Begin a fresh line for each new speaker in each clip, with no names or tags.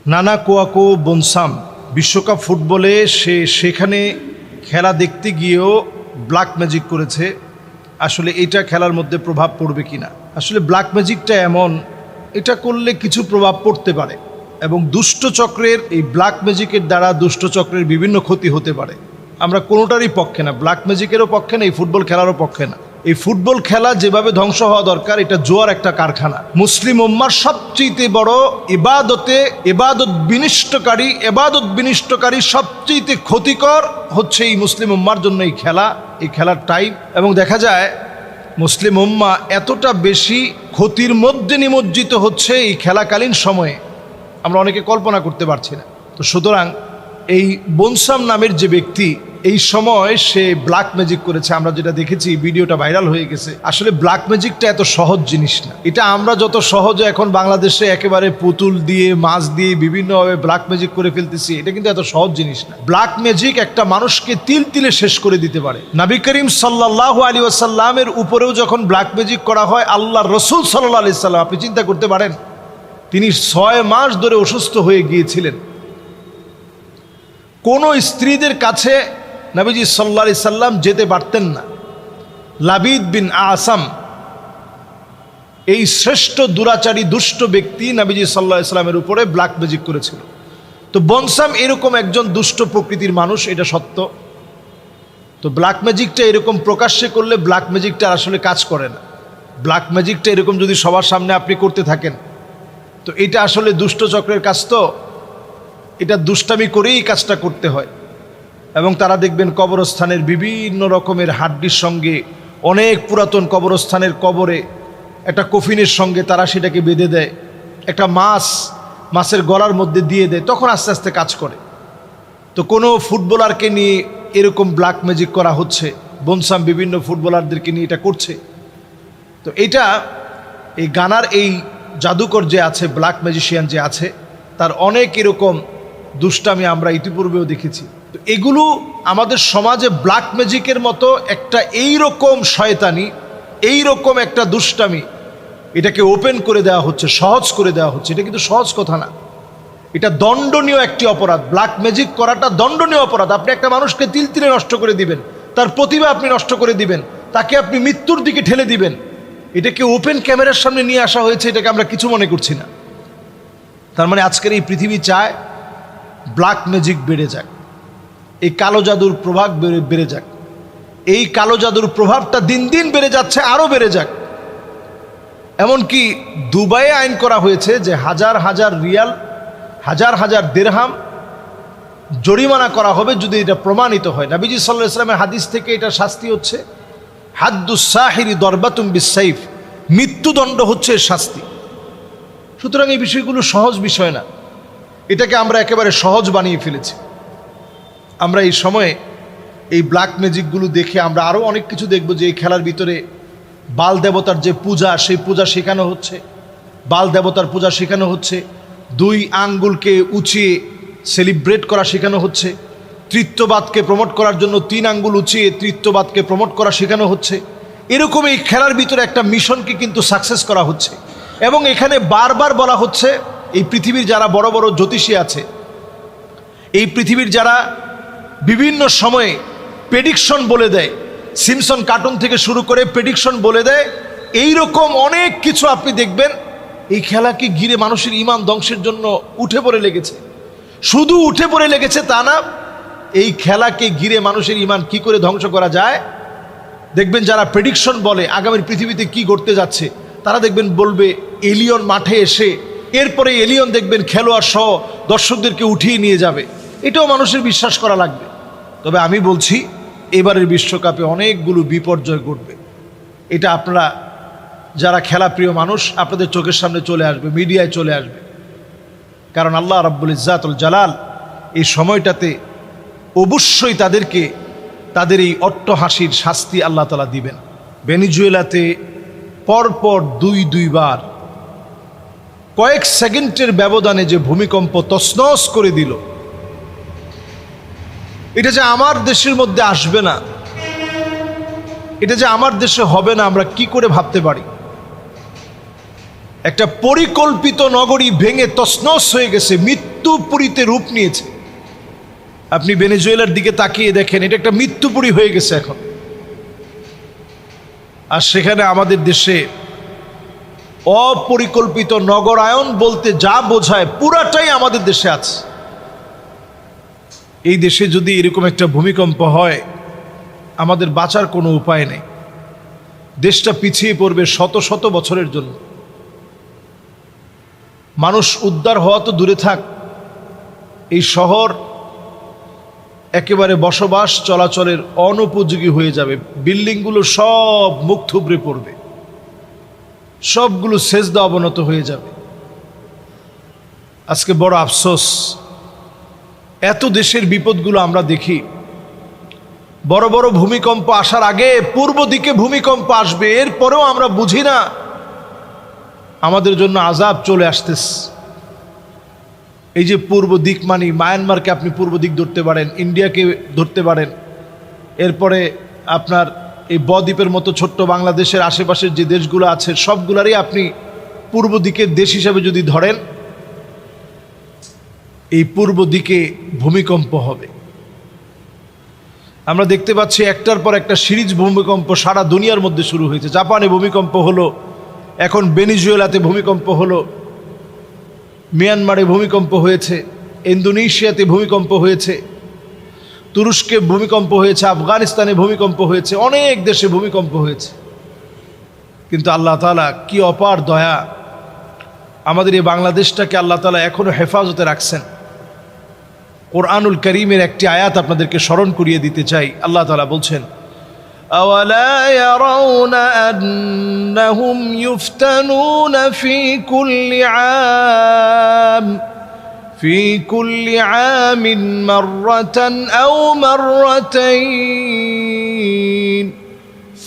নানা কোয়াকো বনসাম বিশ্বকাপ ফুটবলে সেখানে খেলা দেখতে গিয়েও ব্ল্যাক ম্যাজিক করেছে। আসলে এটা খেলার মধ্যে প্রভাব পড়বে কিনা? আসলে ব্ল্যাক ম্যাজিকটা এমন, এটা করলে কিছু প্রভাব পড়তে পারে এবং দুষ্ট চক্রের এই ব্ল্যাক ম্যাজিকের দ্বারা দুষ্ট চক্রের বিভিন্ন ক্ষতি হতে পারে। আমরা কোনোটারই পক্ষে না, ব্ল্যাক ম্যাজিকেরও পক্ষে না, এই ফুটবল খেলারও পক্ষে না। এই ফুটবল খেলা যেভাবে ধ্বংস হওয়া দরকার, এটা জোয়ার একটা কারখানা। মুসলিম উম্মার সবচেয়ে বড় ইবাদত বিনিষ্টকারী সবচেয়ে ক্ষতিকর হচ্ছে এই মুসলিম উম্মার জন্য এই খেলার টাইম। এবং দেখা যায় মুসলিম উম্মা এতটা বেশি ক্ষতির মধ্যে নিমজ্জিত হচ্ছে এই খেলাকালীন সময়ে, আমরা অনেকে কল্পনা করতে পারছি না। তো সুতরাং এই বনসাম নামের যে ব্যক্তি এই সময় সে ব্ল্যাক ম্যাজিক করেছে, আমরা যেটা দেখেছি ভিডিওটা ভাইরাল হয়ে গেছে। আসলে ব্ল্যাক ম্যাজিকটা এত সহজ জিনিস না। এটা আমরা যত সহজে এখন বাংলাদেশে একেবারে পুতুল দিয়ে মাছ দিয়ে বিভিন্নভাবে ব্ল্যাক ম্যাজিক করে ফেলতেছি, এটা কিন্তু এত সহজ জিনিস না। ব্ল্যাক ম্যাজিক একটা মানুষকে তিল তিলে শেষ করে দিতে পারে। নবী করিম সাল্লাল্লাহু আলাইহি ওয়াসাল্লামের উপরেও যখন ব্ল্যাক ম্যাজিক করা হয়, আল্লাহর রাসূল সাল্লাল্লাহু আলাইহি সাল্লাম, আপনি চিন্তা করতে পারেন, তিনি 6 মাস ধরে অসুস্থ হয়ে গিয়েছিলেন। কোনো স্ত্রীদের কাছে নবীজি সাল্লাল্লাহু আলাইহি সাল্লাম যেতে পারতেন না। লাবিদ বিন আসাম এই শ্রেষ্ঠ দুরাচারী দুষ্ট ব্যক্তি নবীজি সাল্লাল্লাহু আলাইহি সাল্লামের উপরে ব্ল্যাক ম্যাজিক করেছিল। তো বনসাম এরকম একজন দুষ্ট প্রকৃতির মানুষ, এটা সত্য। তো ব্ল্যাক ম্যাজিকটা এরকম প্রকাশ্যে করলে ব্ল্যাক ম্যাজিকটা আসলে কাজ করে না। ব্ল্যাক ম্যাজিকটা এরকম যদি সবার সামনে আপনি করতে থাকেন, তো এটা আসলে দুষ্ট চক্রের কাজ। তো এটা দুষ্টামি করেই কাজটা করতে হয়। এবং তারা দেখবেন কবরস্থানের বিভিন্ন রকমের হাড্ডির সঙ্গে, অনেক পুরাতন কবরস্থানের কবরে একটা কফিনের সঙ্গে তারা সেটাকে বেঁধে দেয়, একটা মাছের গলার মধ্যে দিয়ে দেয়, তখন আস্তে আস্তে কাজ করে। তো কোনো ফুটবলারকে নিয়ে এরকম ব্ল্যাক ম্যাজিক করা হচ্ছে, বনসাম বিভিন্ন ফুটবলারদেরকে নিয়ে এটা করছে। তো এটা এই গানার এই জাদুকর যে আছে, ব্ল্যাক ম্যাজিশিয়ান যে আছে, তার অনেক এরকম দুষ্টামি আমরা ইতিপূর্বেও দেখেছি। তো এগুলো আমাদের সমাজে ব্ল্যাক ম্যাজিকের মতো একটা এইরকম শয়তানি, এইরকম একটা দুষ্টামি, এটাকে ওপেন করে দেওয়া হচ্ছে, সহজ করে দেওয়া হচ্ছে। এটা কিন্তু সহজ কথা না, এটা দণ্ডনীয় একটি অপরাধ। ব্ল্যাক ম্যাজিক করাটা দণ্ডনীয় অপরাধ। আপনি একটা মানুষকে তিল তিলে নষ্ট করে দিবেন, তার প্রতিভা আপনি নষ্ট করে দিবেন, তাকে আপনি মৃত্যুর দিকে ঠেলে দিবেন। এটাকে ওপেন ক্যামেরার সামনে নিয়ে আসা হয়েছে, এটাকে আমরা কিছু মনে করছি না। তার মানে আজকের এই পৃথিবী চায় ব্ল্যাক ম্যাজিক বেড়ে যাক, এই কালো জাদুর প্রভাব বেড়ে যাক। এই কালো জাদুর প্রভাবটা দিন দিন বেড়ে যাচ্ছে, আরও বেড়ে যাক। এমনকি দুবাইয়ে আইন করা হয়েছে যে হাজার হাজার রিয়াল, হাজার হাজার দিরহাম জরিমানা করা হবে যদি এটা প্রমাণিত হয়। নবীজি সাল্লাল্লাহু আলাইহি ওয়াসাল্লামের হাদিস থেকে এটা শাস্তি হচ্ছে হাদ্দুস সাহিরি দরবাতুম বিসাইফ, মৃত্যুদণ্ড হচ্ছে এর শাস্তি। সুতরাং এই বিষয়গুলো সহজ বিষয় না, এটাকে আমরা একেবারে সহজ বানিয়ে ফেলেছি। আমরা এই সময়ে এই ব্ল্যাক ম্যাজিকগুলো দেখে আমরা আরও অনেক কিছু দেখব, যে এই খেলার ভিতরে বাল দেবতার যে পূজা, সেই পূজা শেখানো হচ্ছে, বাল দেবতার পূজা শেখানো হচ্ছে, 2 আঙ্গুলকে উঁচিয়ে সেলিব্রেট করা শেখানো হচ্ছে, তৃত্ববাদকে প্রমোট করার জন্য 3 আঙ্গুল উঁচিয়ে তৃত্ববাদকে প্রমোট করা শেখানো হচ্ছে। এরকম এই খেলার ভিতরে একটা মিশনকে কিন্তু সাকসেস করা হচ্ছে। এবং এখানে বারবার বলা হচ্ছে, এই পৃথিবীর যারা বড় বড় জ্যোতিষী আছে, এই পৃথিবীর যারা বিভিন্ন সময়ে প্রেডিকশন বলে দেয়, সিমসন কার্টুন থেকে শুরু করে প্রেডিকশন বলে দেয়, এই রকম অনেক কিছু আপনি দেখবেন এই খেলাকে ঘিরে মানুষের ঈমান ধ্বংসের জন্য উঠে পড়ে লেগেছে। শুধু উঠে পড়ে লেগেছে তা না, এই খেলাকে ঘিরে মানুষের ঈমান কি করে ধ্বংস করা যায়। দেখবেন যারা প্রেডিকশন বলে আগামীর পৃথিবীতে কি ঘটতে যাচ্ছে, তারা দেখবেন বলবে এলিয়ন মাঠে এসে, এরপরে এলিয়ন দেখবেন খেলোয়াড় সহ দর্শকদেরকে উঠিয়ে নিয়ে যাবে। এটাও মানুষের বিশ্বাস করা লাগবে। তবে আমি বলছি, এবারের বিশ্বকাপে অনেকগুলো বিপর্যয় ঘটবে। এটা আপনারা যারা খেলাপ্রিয় মানুষ, আপনাদের চোখের সামনে চলে আসবে, মিডিয়ায় চলে আসবে। কারণ আল্লাহ রাব্বুল ইজ্জাতুল জালাল এই সময়টাতে অবশ্যই তাদেরকে তাদের এই অট্টহাসির শাস্তি আল্লাহ তাআলা দিবেন। ভেনেজুয়েলাতে পরপর 2 বার কয়েক সেকেন্ডের ব্যবধানে যে ভূমিকম্প তছনছ করে দিল, এটা যে আমার দেশের মধ্যে আসবে না, এটা যে আমার দেশে হবে না, আমরা কি করে ভাবতে পারি? একটা পরিকল্পিত নগরী ভেঙে তছনছ হয়ে গেছে, মৃত্যুপুরীতে রূপ নিয়েছে। আপনি ভেনেজুয়েলার দিকে তাকিয়ে দেখেন, এটা একটা মৃত্যুপুরী হয়ে গেছে এখন। আর সেখানে আমাদের দেশে অপরিকল্পিত নগরায়ন বলতে যা বোঝায় পুরাটাই আমাদের দেশে আছে। এই দেশে যদি এরকম একটা ভূমিকম্প হয়, আমাদের বাঁচার কোনো উপায় নেই। দেশটা পিছিয়ে পড়বে শত শত বছরের জন্য। মানুষ উদ্ধার হওয়া তো দূরে থাক, এই শহর একেবারে বসবাস চলাচলের অনুপযোগী হয়ে যাবে। বিল্ডিংগুলো সব মুখ থুবড়ে পড়বে, সবগুলো সেজদা অবনত হয়ে যাবে। আজকে বড় আফসোস, এত দেশের বিপদগুলো আমরা দেখি। বড় বড় ভূমিকম্প আসার আগে পূর্ব দিকে ভূমিকম্প আসবে, এরপরেও আমরা বুঝি না আমাদের জন্য আযাব চলে আসতেছে। এই যে পূর্ব দিক, মানে মায়ানমারকে আপনি পূর্ব দিক ধরতে পারেন, ইন্ডিয়াকে ধরতে পারেন, এরপরে আপনার এই বদ্বীপের মতো ছোট্ট বাংলাদেশের আশেপাশের যে দেশগুলো আছে সবগুলারই আপনি পূর্ব দিকের দেশ হিসাবে যদি ধরেন, এই পূর্ব দিকে ভূমিকম্প হবে। আমরা দেখতে পাচ্ছি একটার পর একটা সিরিজ ভূমিকম্প সারা দুনিয়ার মধ্যে শুরু হয়েছে। জাপানে ভূমিকম্প হলো, এখন ভেনেজুয়েলাতে ভূমিকম্প হলো, মিয়ানমারে ভূমিকম্প হয়েছে, ইন্দোনেশিয়াতে ভূমিকম্প হয়েছে, তুরস্কে ভূমিকম্প হয়েছে, আফগানিস্তানে ভূমিকম্প হয়েছে, অনেক দেশে ভূমিকম্প হয়েছে। কিন্তু আল্লাহ তাআলা কি অপার দয়া, আমাদের এই বাংলাদেশটাকে আল্লাহ তাআলা এখনো হেফাজতে রাখছেন। কোরআনুল কারীমের একটি আয়াত আপনাদেরকে স্মরণ করিয়ে দিতে চাই। আল্লাহ তাআলা বলছেন, আওয়ালা ইয়ারাউনা আন্নাহুম ইফতানুনা ফি কুল্লি আমিন মাররাতান আও মাররাতাইন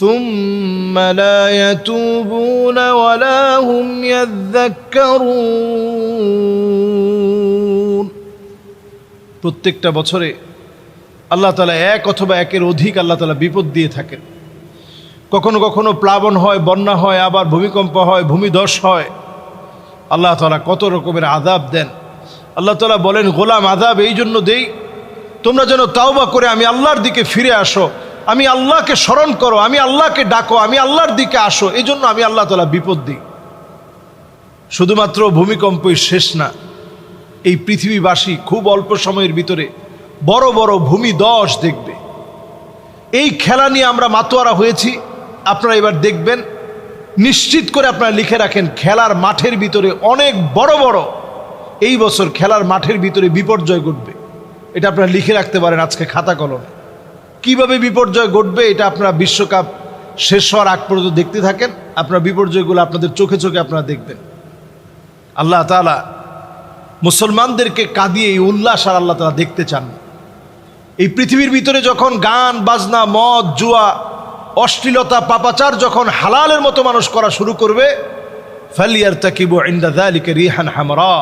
সুম্মা লা ইয়াতুবুনা ওয়ালা হুম ইয়াযাক্কারুন। প্রত্যেকটা বছরে আল্লাহ তাআলা এক অথবা একের অধিক আল্লাহ তাআলা বিপদ দিয়ে থাকেন। কখনো কখনো প্লাবন হয়, বন্যা হয়, আবার ভূমিকম্প হয়, ভূমিধস হয়। আল্লাহ তাআলা কত রকমের আযাব দেন। আল্লাহ তাআলা বলেন, গোলাম আযাব এই জন্য দেই তোমরা যেন তাওবা করে আমি আল্লাহর দিকে ফিরে আসো, আমি আল্লাহকে স্মরণ করো, আমি আল্লাহকে ডাকো, আমি আল্লাহর দিকে আসো। এই জন্য আমি আল্লাহ তাআলা বিপদ দিই। শুধুমাত্র ভূমিকম্পই শেষ না, এই পৃথিবীবাসী খুব অল্প সময়ের ভিতরে বড় বড় ভূমিধস দেখবে। এই খেলা নিয়ে আমরা মাতোয়ারা হয়েছি। আপনারা এবার দেখবেন, নিশ্চিত করে আপনারা লিখে রাখেন, খেলার মাঠের ভিতরে অনেক বড় বড় এই বছর খেলার মাঠের ভিতরে বিপর্যয় ঘটবে। এটা আপনারা লিখে রাখতে পারেন আজকে খাতা কলমে। কিভাবে বিপর্যয় ঘটবে এটা আপনারা বিশ্বকাপ শেষ হওয়ার আগ পর্যন্ত দেখতে থাকেন, আপনারা বিপর্যয়গুলো আপনাদের চোখে চোখে আপনারা দেখবেন। আল্লাহ তাআলা মুসলমানদেরকে কাঁদিয়ে এই উল্লাস আর আল্লাহ তাআলা দেখতে চান। এই পৃথিবীর ভিতরে যখন গান বাজনা, মদ, জুয়া, অশ্লীলতা, পাপাচার যখন হালালের মতো মানুষ করা শুরু করবে, ফালিয়ারতাকিবু ইনদা যালিকা রিহান হামরা,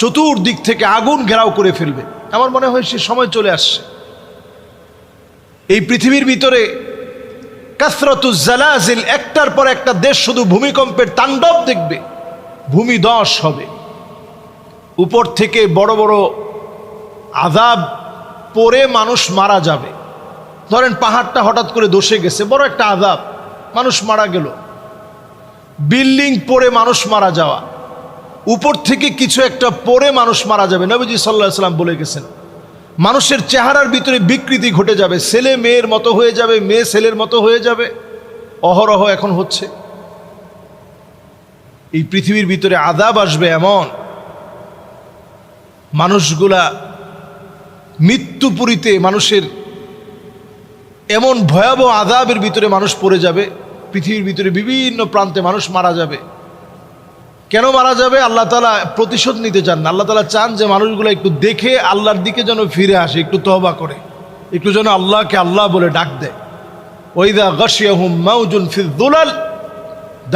চতুর্দিক থেকে আগুন ঘেরাও করে ফেলবে। আমার মনে হয় সে সময় চলে আসছে। এই পৃথিবীর ভিতরে কাসরাতুজ জালাজিল, একটার পর একটা দেশ শুধু ভূমিকম্পের তাণ্ডব দেখবে, ভূমিধস হবে। উপর থেকে বড় বড় আযাব পড়ে মানুষ মারা যাবে। ধরেন পাহাড়টা হঠাৎ করে ধসে গেছে, বড় একটা আযাব, মানুষ মারা গেল। বিল্ডিং পড়ে মানুষ মারা যাওয়া, উপর থেকে কিছু একটা পড়ে মানুষ মারা যাবে। নবীজি সাল্লাল্লাহু আলাইহি সাল্লাম বলে গেছেন, মানুষের চেহারার ভিতরে বিকৃতি ঘটে যাবে, ছেলে মেয়ের মতো হয়ে যাবে, মেয়ে ছেলের মতো হয়ে যাবে। অহরহ এখন হচ্ছে। এই পৃথিবীর ভিতরে আযাব আসবে এমন, মানুষগুলা মৃত্যুপুরীতে, মানুষের এমন ভয়াবহ আযাবের ভিতরে মানুষ পড়ে যাবে। পৃথিবীর ভিতরে বিভিন্ন প্রান্তে মানুষ মারা যাবে। কেন মারা যাবে? আল্লাহ তাআলা প্রতিশোধ নিতে চান না। আল্লাহ তাআলা চান যে মানুষগুলো একটু দেখে আল্লাহর দিকে যেন ফিরে আসে, একটু তওবা করে, একটু যেন আল্লাহকে আল্লাহ বলে ডাক দেয়। ওয়াইদা গাশিয়াহুম মাউজুন ফিয যুলাল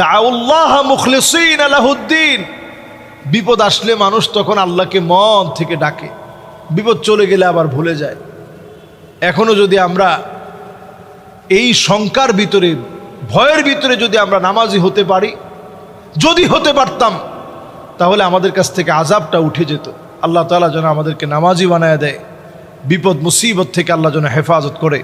দাউল্লাহ মুখলিসিনা লাহুদ্দিন। বিপদ আসলে মানুষ তখন আল্লাহকে মন থেকে ডাকে, বিপদ চলে গেলে আবার ভুলে যায়। এখনো যদি আমরা এই শঙ্কার ভিতরে, ভয়ের ভিতরে যদি আমরা নামাজি হতে পারি, যদি হতে পারতাম তাহলে আমাদের কাছ থেকে আযাবটা উঠে যেত। আল্লাহ তাআলা যেন আমাদেরকে নামাজি বানায় দেয়, বিপদ মুসিবত থেকে আল্লাহ যেন হেফাজত করে।